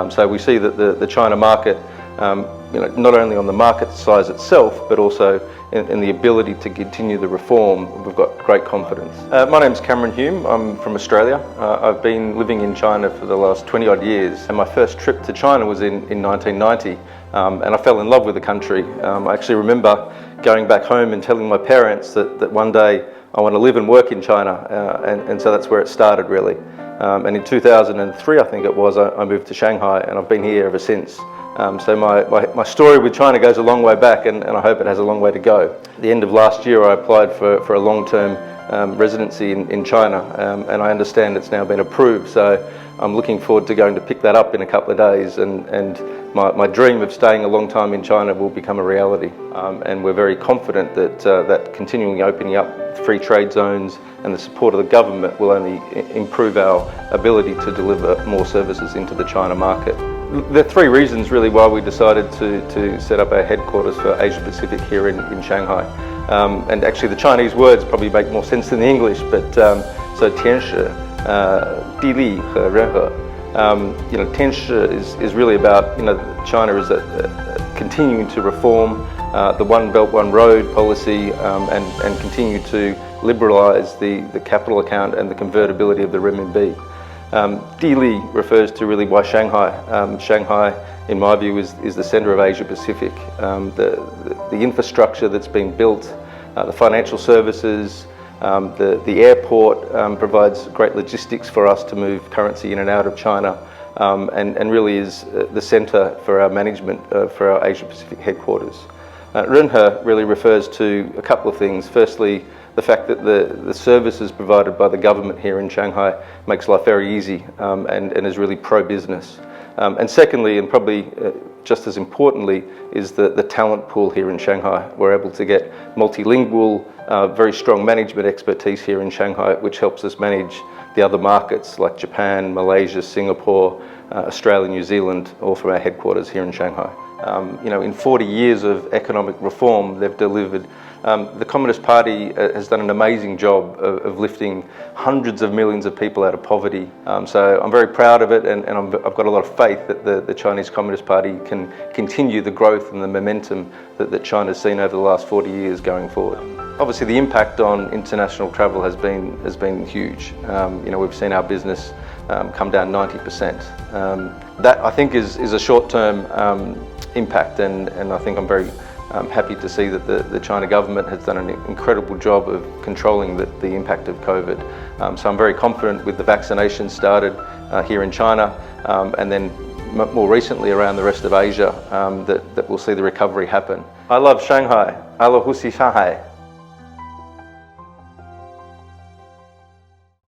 So we see that the China market, not only on the market size itself, but also in the ability to continue the reform, we've got great confidence. My name's Cameron Hume. I'm from Australia. I've been living in China for the last 20 odd years, and my first trip to China was in 1990, and I fell in love with the country. I actually remember going back home and telling my parents that one day I want to live and work in China, and so that's where it started really. And in 2003, I think it was, I moved to Shanghai, and I've been here ever since. So my story with China goes a long way back, and I hope it has a long way to go. At the end of last year, I applied for a long-term residency in China, and I understand it's now been approved. So I'm looking forward to going to pick that up in a couple of days, and my dream of staying a long time in China will become a reality. And we're very confident that continuing opening up free trade zones and the support of the government will only improve our ability to deliver more services into the China market. There are three reasons really why we decided to set up our headquarters for Asia Pacific here in Shanghai. And actually the Chinese words probably make more sense than the English, but so 天时, 地利和人和. 天时 is really about, China is continuing to reform the One Belt One Road policy and continue to liberalise the capital account and the convertibility of the renminbi. Dili refers to really why Shanghai. Shanghai, in my view, is the centre of Asia Pacific. The infrastructure that's been built, the financial services, the airport provides great logistics for us to move currency in and out of China, and really is the centre for our management for our Asia Pacific headquarters. Renhe really refers to a couple of things. Firstly, the fact that the services provided by the government here in Shanghai makes life very easy and is really pro-business. And secondly, and probably just as importantly, is the talent pool here in Shanghai. We're able to get multilingual, very strong management expertise here in Shanghai, which helps us manage the other markets like Japan, Malaysia, Singapore, Australia, New Zealand, all from our headquarters here in Shanghai. In 40 years of economic reform, they've delivered. The Communist Party has done an amazing job of lifting hundreds of millions of people out of poverty. So I'm very proud of it, and I've got a lot of faith that the Chinese Communist Party can continue the growth and the momentum that China's seen over the last 40 years going forward. Obviously, the impact on international travel has been huge. We've seen our business come down 90%. That I think is a short-term impact, and I think I'm very happy to see that the China government has done an incredible job of controlling the impact of COVID. So I'm very confident with the vaccination started here in China, and then more recently around the rest of Asia, that we'll see the recovery happen. I love Shanghai. I love Shanghai.